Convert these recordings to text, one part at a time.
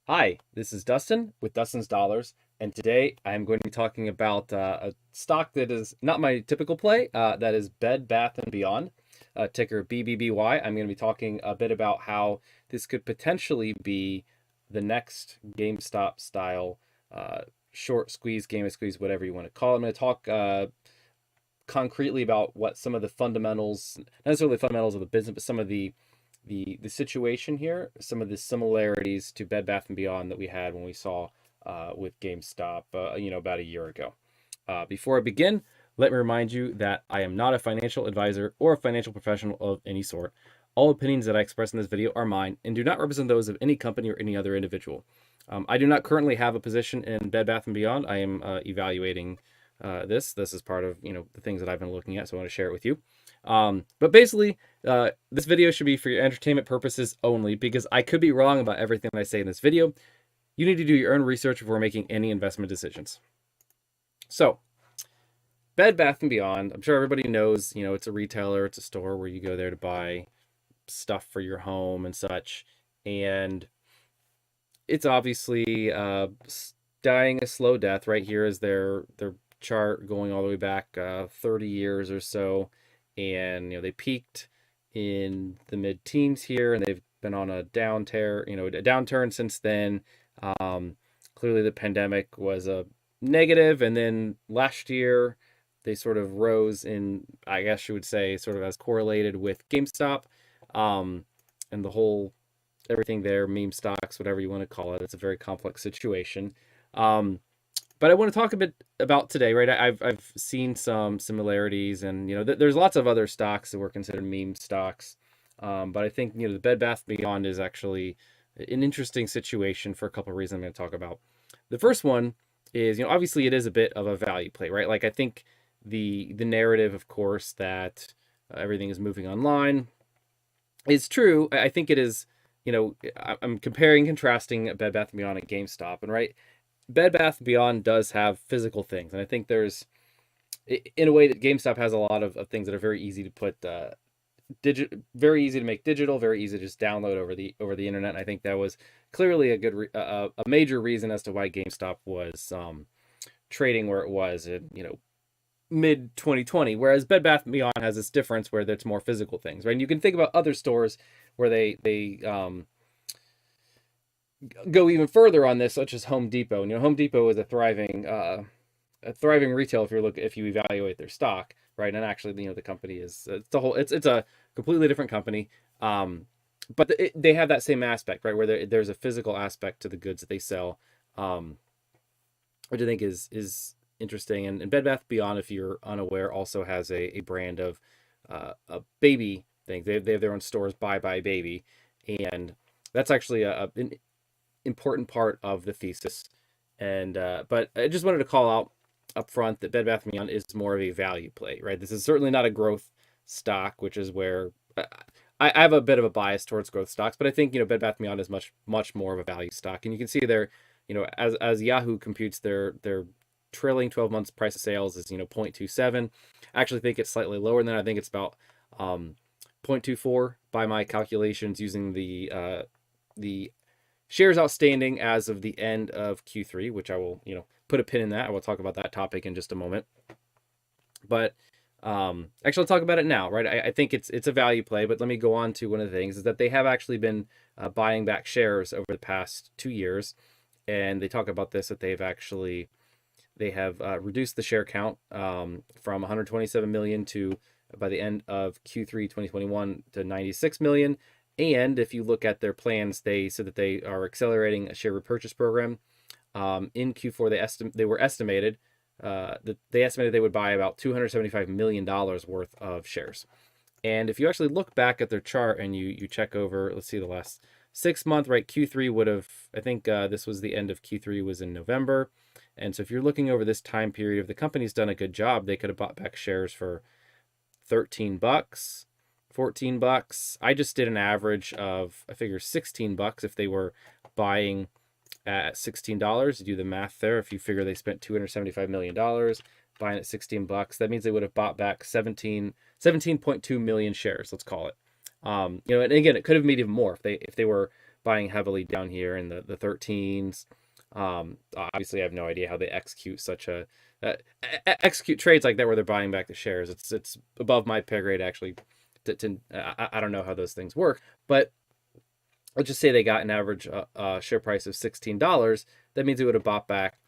Hi, this is Dustin with Dustin's Dollars, and today I am going to be talking about a stock that is not my typical play. That is Bed Bath and Beyond, ticker BBBY. I'm going to be talking a bit about how this could potentially be the next GameStop style short squeeze, game of squeeze, whatever you want to call it. I'm going to talk concretely about what some of the fundamentals, not necessarily the fundamentals of the business, but some of the situation here, some of the similarities to Bed Bath and Beyond that we had when we saw with GameStop, about a year ago. Before I begin, let me remind you that I am not a financial advisor or a financial professional of any sort. All opinions that I express in this video are mine and do not represent those of any company or any other individual. I do not currently have a position in Bed Bath and Beyond. I am evaluating this is part of the things that I've been looking at, so I want to share it with you. But basically, this video should be for your entertainment purposes only, because I could be wrong about everything I say in this video. You need to do your own research before making any investment decisions. So, Bed Bath & Beyond, I'm sure everybody knows, it's a retailer, it's a store where you go there to buy stuff for your home and such. And it's obviously dying a slow death. Right here is their chart going all the way back 30 years or so. And they peaked in the mid-teens here, and they've been on a downturn since then. Clearly the pandemic was a negative, and then last year they sort of rose in, I guess you would say, sort of as correlated with GameStop, and the whole everything there, meme stocks, whatever you want to call it. It's a very complex situation. But I want to talk a bit about today, right? I've seen some similarities, and there's lots of other stocks that were considered meme stocks, but I think the Bed Bath Beyond is actually an interesting situation for a couple of reasons I'm going to talk about. The first one is obviously it is a bit of a value play, right? Like I think the narrative, of course, that everything is moving online is true. I think it is. I'm comparing and contrasting Bed Bath Beyond and GameStop, and right. Bed Bath Beyond does have physical things, and I think there's, in a way, that GameStop has a lot of things that are very easy to put, very easy to make digital, very easy to just download over the internet. And I think that was clearly a major reason as to why GameStop was trading where it was in mid 2020, whereas Bed Bath Beyond has this difference where there's more physical things, right? And you can think about other stores where they go even further on this, such as Home Depot. And Home Depot is a thriving retail if you evaluate their stock, right? And actually, the company is it's a completely different company. But they have that same aspect, right, where there's a physical aspect to the goods that they sell, which I think is interesting. And Bed Bath Beyond, if you're unaware, also has a brand of a baby thing. They have their own stores, Bye Bye Baby, and that's actually an important part of the thesis. And but I just wanted to call out up front that Bed Bath & Beyond is more of a value play, right? This is certainly not a growth stock, which is where I have a bit of a bias towards growth stocks, but I think Bed Bath & Beyond is much more of a value stock. And you can see there, as Yahoo computes their trailing 12 months price of sales is 0.27. I actually think it's slightly lower than that. I think it's about 0.24 by my calculations using the shares outstanding as of the end of Q3, which I will, put a pin in that. I will talk about that topic in just a moment. But actually, I'll talk about it now, right? I think it's a value play, but let me go on to one of the things is that they have actually been buying back shares over the past 2 years, and they talk about this that they have reduced the share count from 127 million to by the end of Q3 2021 to 96 million. And if you look at their plans, they said that they are accelerating a share repurchase program. In Q4, they estimated they would buy about $275 million worth of shares. And if you actually look back at their chart and you check over, let's see, the last 6 month, right? Q3 would have, I think this was the end of Q3 was in November. And so if you're looking over this time period, if the company's done a good job, they could have bought back shares for $13, $14. I just did an average of, I figure, $16 if they were buying at $16. You do the math there. If you figure they spent $275 million buying at $16, that means they would have bought back 17.2 million shares, let's call it. And again, it could have made even more if they were buying heavily down here in the 13s. Obviously, I have no idea how they execute such a execute trades like that where they're buying back the shares. It's above my pay grade actually. I don't know how those things work, but let's just say they got an average share price of $16. That means it would have bought back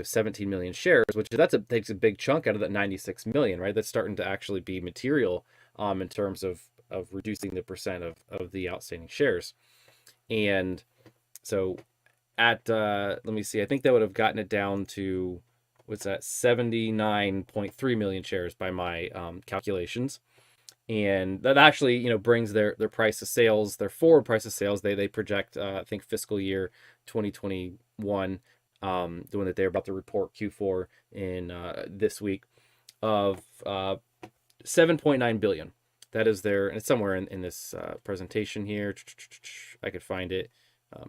17 million shares, which takes a big chunk out of that 96 million, right? That's starting to actually be material in terms of reducing the percent of the outstanding shares. And so at let me see, I think that would have gotten it down to, what's that, 79.3 million shares by my calculations. And that actually brings their price of sales, their forward price of sales, they project I think fiscal year 2021, the one that they're about to report Q4 in this week, of 7.9 billion. That is and it's somewhere in this presentation here. I could find it. Where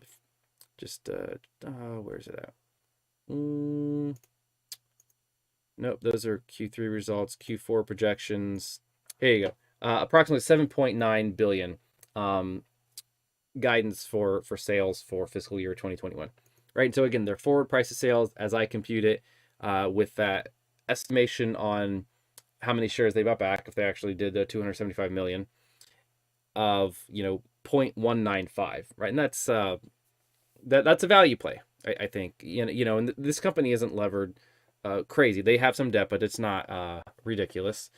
is it at? Nope, those are Q3 results, Q4 projections. Here you go. Approximately 7.9 billion guidance for sales for fiscal year 2021. Right. And so again, their forward price of sales, as I compute it, with that estimation on how many shares they bought back, if they actually did the 275 million, of 0.195, right? And that's that's a value play, I think. And this company isn't levered crazy. They have some debt, but it's not ridiculous.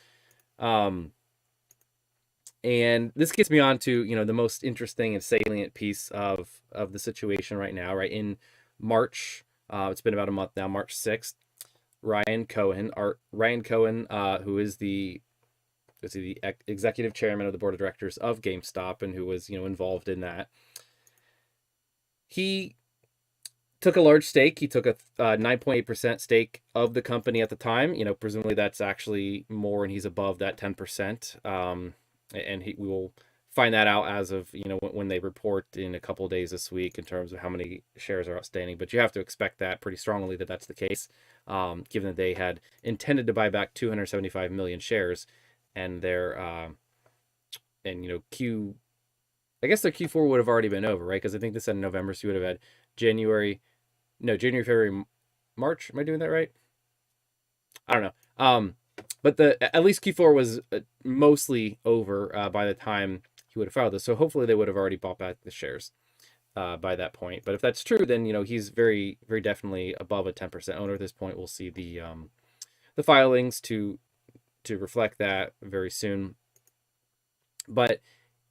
And this gets me on to the most interesting and salient piece of the situation right now. Right in March, it's been about a month now. March 6th, Ryan Cohen, who is the executive chairman of the board of directors of GameStop and who was involved in that. He took a large stake. He took a 9.8% stake of the company at the time. Presumably that's actually more, and he's above that 10%. And we will find that out as of when they report in a couple of days this week in terms of how many shares are outstanding. But you have to expect that pretty strongly that that's the case, given that they had intended to buy back 275 million shares, and their I guess their Q4 would have already been over, right? Because I think this said in November, so you would have had January, February, March. Am I doing that right? I don't know. But at least Q4 was mostly over by the time he would have filed this. So hopefully they would have already bought back the shares by that point. But if that's true, then he's very, very definitely above a 10% owner at this point. We'll see the filings to reflect that very soon. But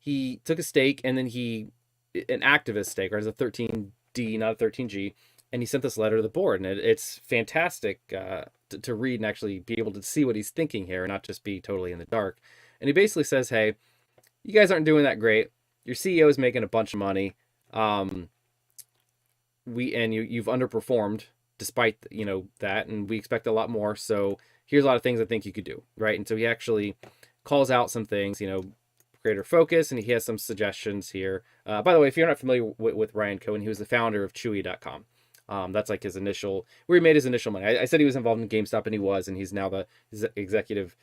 he took a stake, and then an activist stake, right? It's a 13D, not a 13G. And he sent this letter to the board, and it's fantastic to read and actually be able to see what he's thinking here, and not just be totally in the dark. And he basically says, hey, you guys aren't doing that great. Your CEO is making a bunch of money. You've underperformed despite that, and we expect a lot more. So here's a lot of things I think you could do, right? And so he actually calls out some things, greater focus, and he has some suggestions here. By the way, if you're not familiar with Ryan Cohen, he was the founder of Chewy.com. That's like where he made his initial money. I said he was involved in GameStop, and he was, and he's now the executive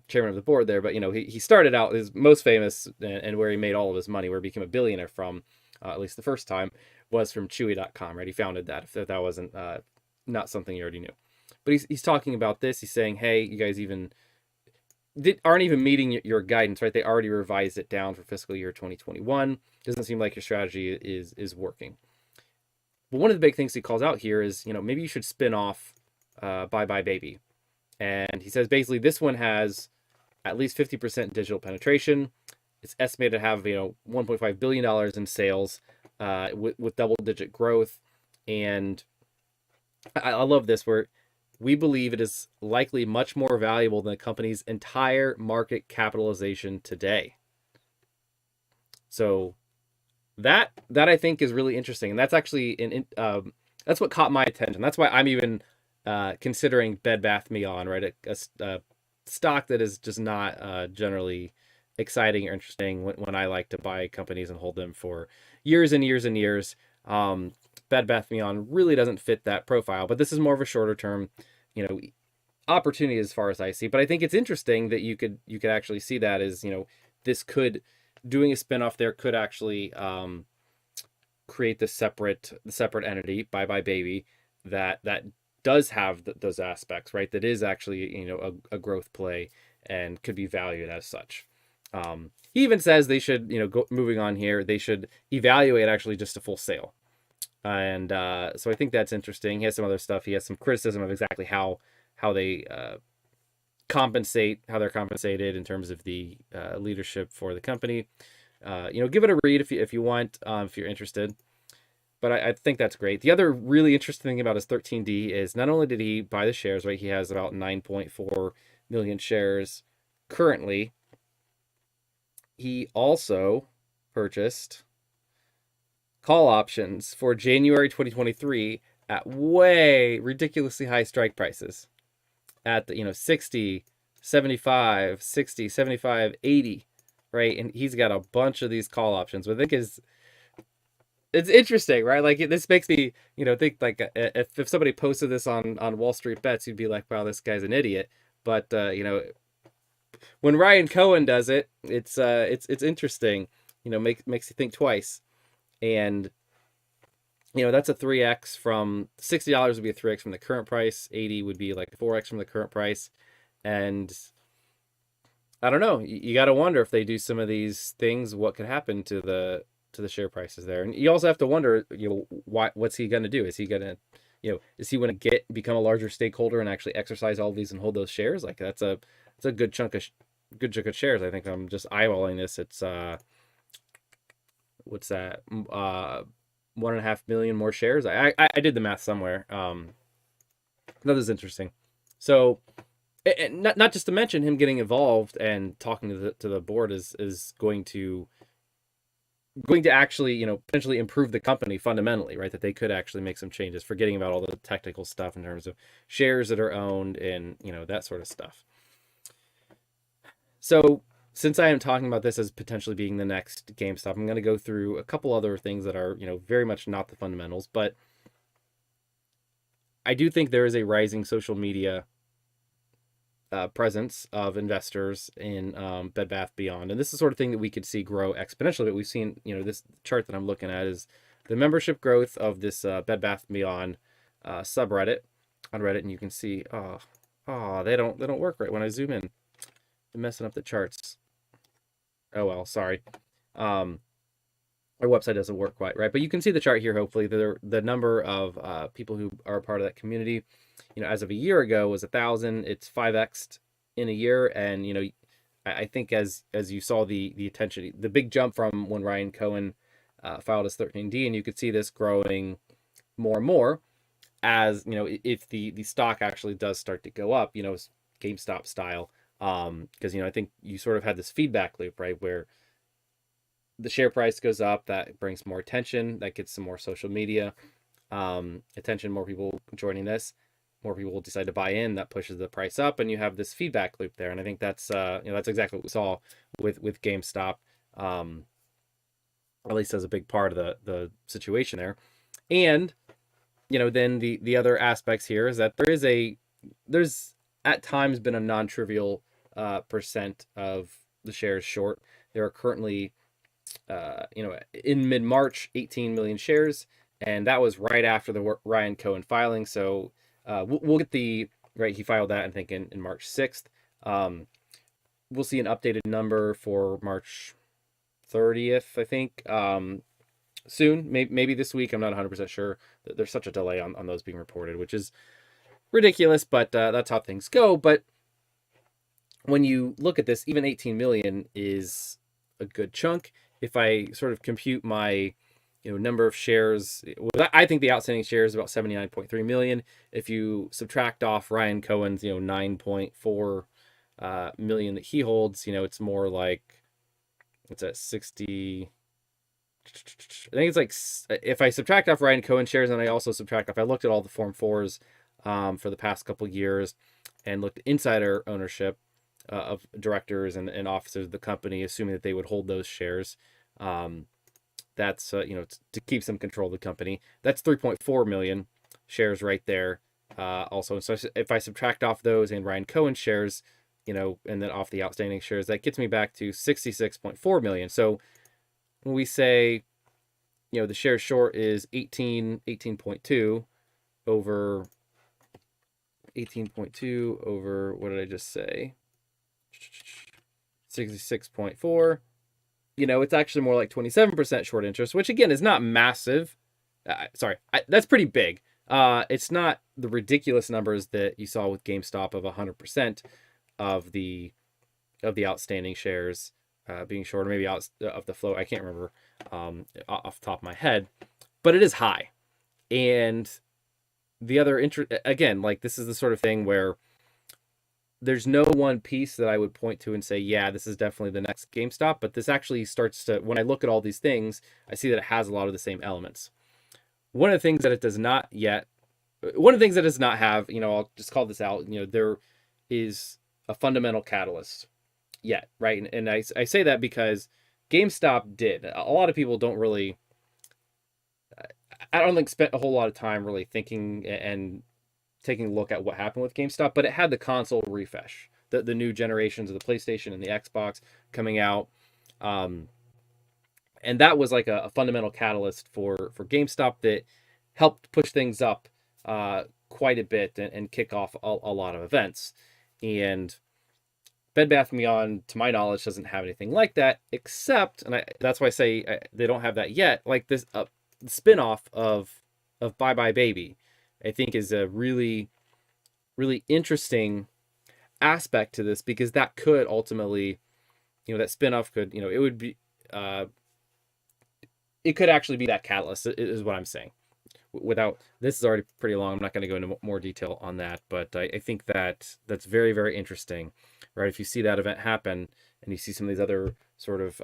chairman of the board there. But he started out, his most famous and where he made all of his money, where he became a billionaire from, at least the first time, was from Chewy.com, right? He founded that. If that wasn't not something you already knew, but he's talking about this. He's saying, hey, you guys aren't even meeting your guidance, right? They already revised it down for fiscal year 2021. Doesn't seem like your strategy is working. But one of the big things he calls out here is, maybe you should spin off Bye Bye Baby. And he says basically this one has at least 50% digital penetration. It's estimated to have, $1.5 billion in sales with double-digit growth. And I love this, where we believe it is likely much more valuable than the company's entire market capitalization today. So that I think is really interesting, and that's actually that's what caught my attention. That's why I'm even considering Bed Bath & Beyond, right? A stock that is just not generally exciting or interesting when I like to buy companies and hold them for years and years and years. Bed Bath & Beyond really doesn't fit that profile, but this is more of a shorter term, opportunity as far as I see. But I think it's interesting that you could actually see that as, this could, doing a spinoff there could actually create the separate entity, BBBY, that does have those aspects, right? That is actually, a growth play and could be valued as such. He even says they should, moving on here, they should evaluate actually just a full sale. And so I think that's interesting. He has some other stuff. He has some criticism of exactly how they compensate, how they're compensated in terms of the leadership for the company. Give it a read if you want, if you're interested. But I think that's great. The other really interesting thing about his 13D is not only did he buy the shares, right? He has about 9.4 million shares currently. He also purchased call options for January 2023 at way ridiculously high strike prices at the 60, 75, 60, 75, 80, right? And he's got a bunch of these call options. What I think is it's interesting, right? Like this makes me, think like if somebody posted this on Wall Street Bets, you'd be like, wow, this guy's an idiot. But when Ryan Cohen does it, it's interesting. Makes you think twice. And that's a 3x from $60 would be a 3x from the current price. 80 would be like 4x from the current price. And I don't know. You got to wonder if they do some of these things, what could happen to the share prices there. And you also have to wonder, what's he going to do? Is he going to, is he going to become a larger stakeholder and actually exercise all of these and hold those shares? Like that's a good chunk of shares. I think I'm just eyeballing this. It's what's that? 1.5 million more shares. I did the math somewhere. That is interesting. So, and not just to mention him getting involved and talking to the board is going to actually, potentially improve the company fundamentally, right? That they could actually make some changes, forgetting about all the technical stuff in terms of shares that are owned and, that sort of stuff. So since I am talking about this as potentially being the next GameStop, I'm going to go through a couple other things that are, very much not the fundamentals, but I do think there is a rising social media presence of investors in Bed Bath Beyond, and this is the sort of thing that we could see grow exponentially. But we've seen, this chart that I'm looking at is the membership growth of this Bed Bath Beyond subreddit on Reddit, and you can see, they don't work right when I zoom in. I'm messing up the charts. Oh well, sorry. Our website doesn't work quite right, but you can see the chart here. Hopefully, the number of people who are a part of that community, as of a year ago was 1,000. It's 5x'd in a year, and I think as you saw the attention, the big jump from when Ryan Cohen filed his 13D, and you could see this growing more and more as if the stock actually does start to go up, GameStop style, because I think you sort of had this feedback loop, right, where the share price goes up, that brings more attention, that gets some more social media attention, more people joining this, more people will decide to buy in, that pushes the price up, and you have this feedback loop there. And I think that's that's exactly what we saw with GameStop, at least as a big part of the situation there. And then the other aspects here is that there's at times been a non-trivial percent of the shares short. There are currently in mid-March, 18 million shares, and that was right after the Ryan Cohen filing. So we'll get he filed that, I think, in March 6th. We'll see an updated number for March 30th, I think, soon, maybe this week. I'm not 100% sure. There's such a delay on those being reported, which is ridiculous, but that's how things go. But when you look at this, even 18 million is a good chunk. If I sort of compute my number of shares, I think the outstanding shares is about 79.3 million. If you subtract off Ryan Cohen's 9.4 million that he holds, it's more like, it's at 60. I think it's like, if I subtract off Ryan Cohen shares, and I also subtract off, I looked at all the Form 4s for the past couple years and looked at insider ownership of directors and officers of the company, assuming that they would hold those shares. That's to keep some control of the company. That's 3.4 million shares right there. Also, so if I subtract off those and Ryan Cohen shares, and then off the outstanding shares, that gets me back to 66.4 million. So when we say, the share short is 18.2 over 18.2 over, what did I just say? 66.4. It's actually more like 27% short interest, which again is not massive. That's pretty big. It's not the ridiculous numbers that you saw with GameStop of 100% of the outstanding shares being short, or maybe out of the float. I can't remember off the top of my head, but it is high. And the other again, like, this is the sort of thing where there's no one piece that I would point to and say, yeah, this is definitely the next GameStop. But this actually starts to, when I look at all these things, I see that it has a lot of the same elements. One of the things that it does not have, I'll just call this out, there is a fundamental catalyst yet, right? And I say that because GameStop did. A lot of people don't really, I don't think, spent a whole lot of time really thinking and taking a look at what happened with GameStop, but it had the console refresh, the new generations of the PlayStation and the Xbox coming out. And that was like a fundamental catalyst for GameStop that helped push things up quite a bit and kick off a lot of events. And Bed Bath & Beyond, to my knowledge, doesn't have anything like that, except, and that's why I say they don't have that yet, like this spin-off of Bye Bye Baby, I think is a really, really interesting aspect to this, because that could ultimately, that spin-off could, it would be, it could actually be that catalyst, is what I'm saying. Without, this is already pretty long, I'm not going to go into more detail on that, but I think that's very, very interesting, right? If you see that event happen and you see some of these other sort of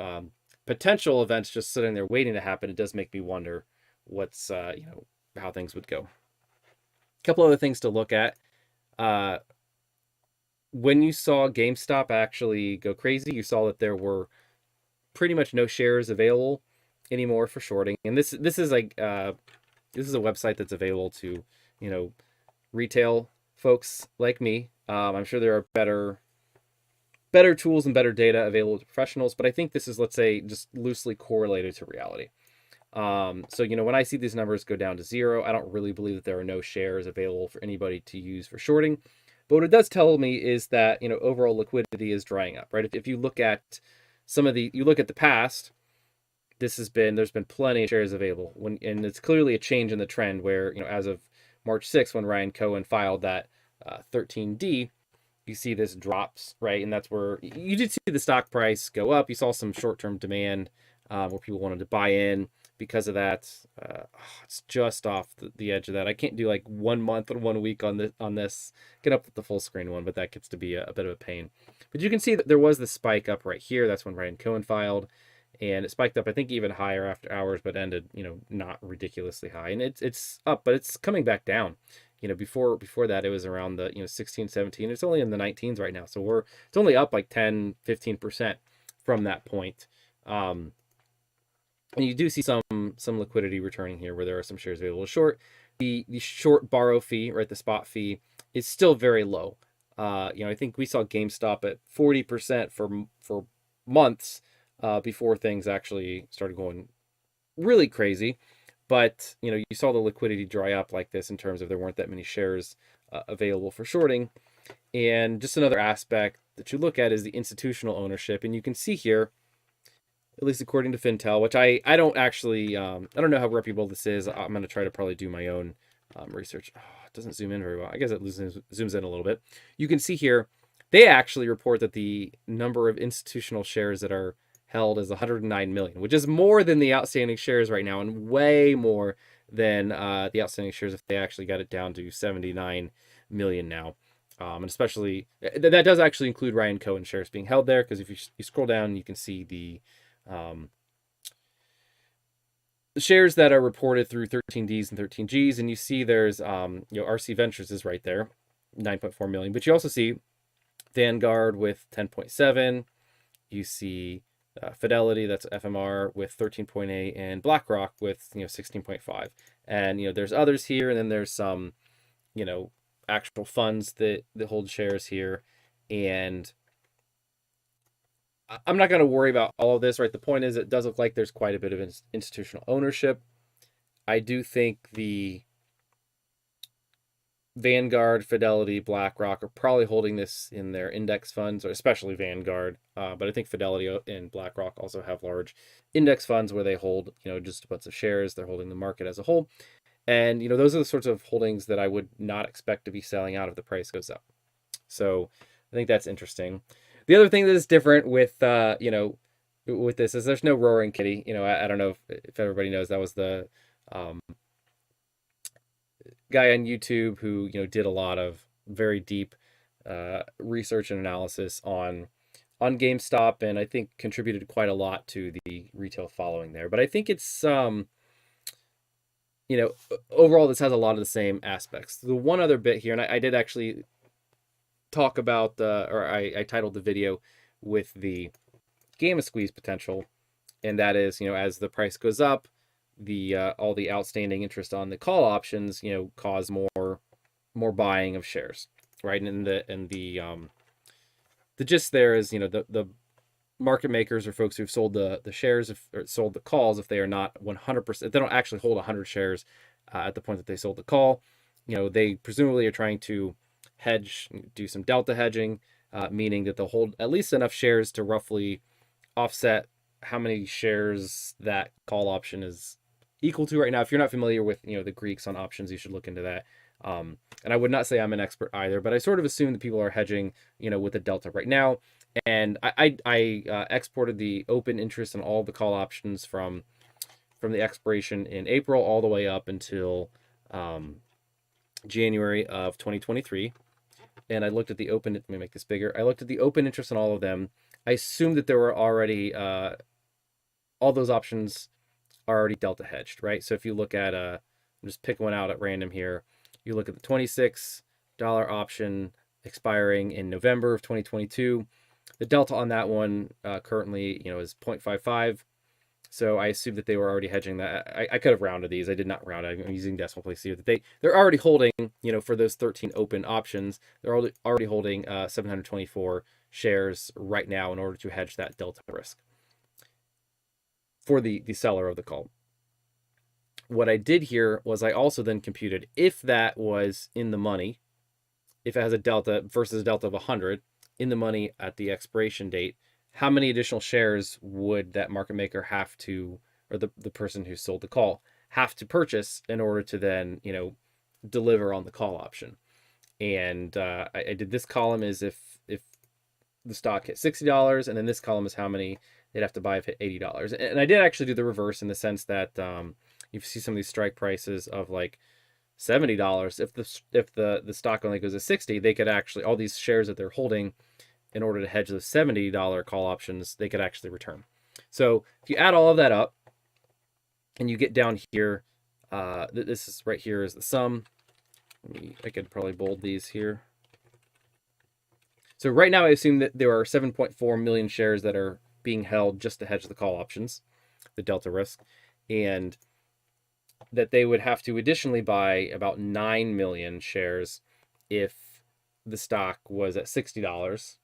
potential events just sitting there waiting to happen, it does make me wonder what's, how things would go. A couple other things to look at. When you saw GameStop actually go crazy, you saw that there were pretty much no shares available anymore for shorting. And this is like, this is a website that's available to, retail folks like me. I'm sure there are better tools and better data available to professionals, but I think this is, let's say, just loosely correlated to reality. So, when I see these numbers go down to 0, I don't really believe that there are no shares available for anybody to use for shorting. But what it does tell me is that, overall liquidity is drying up, right? If you look at you look at the past, there's been plenty of shares available and it's clearly a change in the trend where, as of March 6th, when Ryan Cohen filed that 13D, you see this drops, right? And that's where you did see the stock price go up. You saw some short-term demand where people wanted to buy in because of that. It's just off the edge of that. I can't do like 1 month or 1 week on this. Get up with the full screen one, but that gets to be a bit of a pain. But you can see that there was the spike up right here. That's when Ryan Cohen filed. And it spiked up, I think, even higher after hours, but ended, not ridiculously high. And it's up, but it's coming back down. Before that, it was around the 16, 17. It's only in the 19s right now, so it's only up like 10, 15% from that point. And you do see some liquidity returning here, where there are some shares available to short. The short borrow fee, right, the spot fee, is still very low. I think we saw GameStop at 40% for months. Before things actually started going really crazy. But, you saw the liquidity dry up like this in terms of there weren't that many shares available for shorting. And just another aspect that you look at is the institutional ownership. And you can see here, at least according to Fintel, which I don't actually, I don't know how reputable this is. I'm going to try to probably do my own research. Oh, it doesn't zoom in very well. I guess it zooms in a little bit. You can see here, they actually report that the number of institutional shares that are held is 109 million, which is more than the outstanding shares right now, and way more than the outstanding shares if they actually got it down to 79 million now. And especially, that does actually include Ryan Cohen shares being held there, because if you scroll down, you can see the shares that are reported through 13Ds and 13Gs, and you see there's, RC Ventures is right there, 9.4 million, but you also see Vanguard with 10.7, you see Fidelity, that's FMR, with 13.8, and BlackRock with 16.5. And there's others here, and then there's some actual funds that hold shares here. And I'm not going to worry about all of this, right? The point is, it does look like there's quite a bit of institutional ownership. I do think the Vanguard, Fidelity, BlackRock are probably holding this in their index funds, or especially Vanguard. But I think Fidelity and BlackRock also have large index funds where they hold, just a bunch of shares. They're holding the market as a whole. And, those are the sorts of holdings that I would not expect to be selling out if the price goes up. So I think that's interesting. The other thing that is different with, with this is there's no roaring kitty. I don't know if everybody knows that was the um, guy on YouTube who did a lot of very deep research and analysis on GameStop, and I think contributed quite a lot to the retail following there. But I think it's overall this has a lot of the same aspects. The one other bit here, and I did actually talk about or I titled the video with the gamma squeeze potential, and that is as the price goes up, the all the outstanding interest on the call options cause more buying of shares, right? And the gist there is the market makers or folks who've sold the shares or sold the calls, if they are not 100%, if they don't actually hold 100 shares at the point that they sold the call, they presumably are trying to hedge, do some delta hedging, meaning that they'll hold at least enough shares to roughly offset how many shares that call option is equal to right now. If you're not familiar with the Greeks on options, you should look into that. And I would not say I'm an expert either, but I sort of assume that people are hedging with the delta right now. And I exported the open interest on all the call options from the expiration in April all the way up until January of 2023. And I looked at the open, let me make this bigger. I looked at the open interest on all of them. I assumed that there were already, all those options are already delta hedged, right? So if you look at, I'm just picking one out at random here. You look at the $26 option expiring in November of 2022. The delta on that one currently, is 0.55. So I assumed that they were already hedging that. I could have rounded these. I did not round it. I'm using decimal place here. They're already holding, for those 13 open options, they're already holding 724 shares right now in order to hedge that delta risk for the seller of the call. What I did here was I also then computed if that was in the money, if it has a delta versus a delta of 100 in the money at the expiration date, how many additional shares would that market maker have to, or the person who sold the call, have to purchase in order to then, deliver on the call option? And I did this column is if the stock hit $60, and then this column is how many they'd have to buy if it hit $80. And I did actually do the reverse in the sense that you see some of these strike prices of like $70. If the stock only goes to 60, they could actually, all these shares that they're holding in order to hedge those $70 call options, they could actually return. So if you add all of that up and you get down here, this is right here is the sum. I could probably bold these here. So right now I assume that there are 7.4 million shares that are being held just to hedge the call options, the delta risk, and that they would have to additionally buy about 9 million shares if the stock was at $60.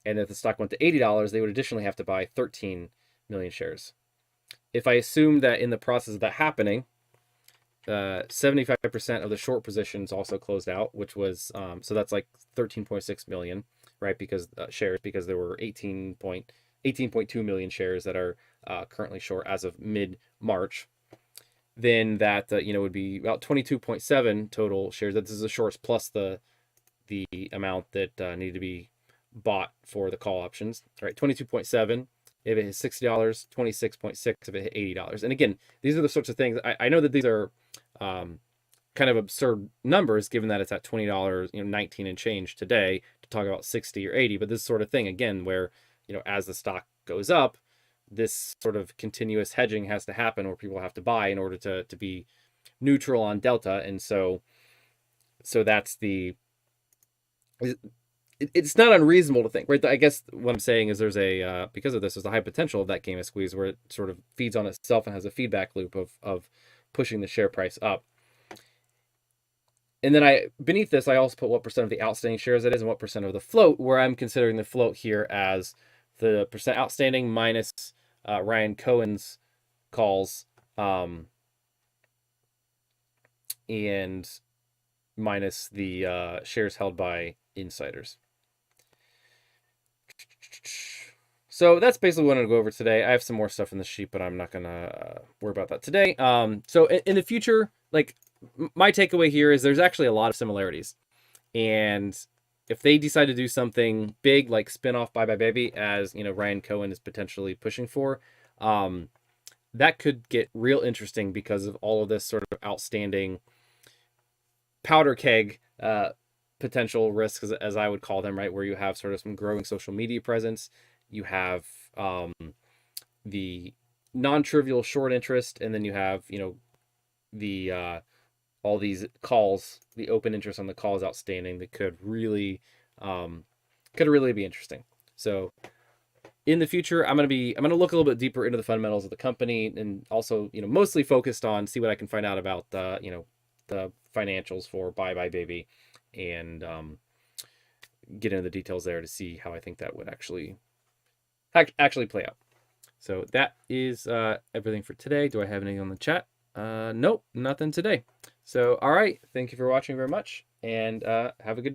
And if the stock went to $80, they would additionally have to buy 13 million shares. If I assume that in the process of that happening, 75% of the short positions also closed out, which was, so that's like 13.6 million, right? Because shares, because there were 18.2 million shares that are currently short as of mid-March. Then that, would be about 22.7 total shares. That this is the shorts plus the amount that need to be bought for the call options, right? 22.7 if it hits $60, 26.6 if it hit $80. And again, these are the sorts of things, I know that these are kind of absurd numbers given that it's at $20, 19 and change today to talk about 60 or 80, but this sort of thing, again, where, as the stock goes up, this sort of continuous hedging has to happen where people have to buy in order to be neutral on delta. And so that's it's not unreasonable to think, right? I guess what I'm saying is there's a, because of this, there's a high potential of that gamma squeeze where it sort of feeds on itself and has a feedback loop of pushing the share price up. And then beneath this, I also put what percent of the outstanding shares it is and what percent of the float, where I'm considering the float here as the percent outstanding minus Ryan Cohen's calls, and minus the shares held by insiders. So that's basically what I'm going to go over today. I have some more stuff in the sheet, but I'm not going to worry about that today. So in the future, like, my takeaway here is there's actually a lot of similarities. And if they decide to do something big, like spin off Bye Bye Baby, as Ryan Cohen is potentially pushing for, that could get real interesting because of all of this sort of outstanding powder keg potential risks, as I would call them, right? Where you have sort of some growing social media presence, you have the non-trivial short interest, and then you have the all these calls, the open interest on the calls outstanding that could really be interesting. So in the future, I'm gonna look a little bit deeper into the fundamentals of the company, and also mostly focused on see what I can find out about the financials for Bye Bye Baby, and get into the details there to see how I think that would actually play out. So that is everything for today. Do I have anything on the chat? Nope, nothing today. So all right, thank you for watching very much, and have a good day.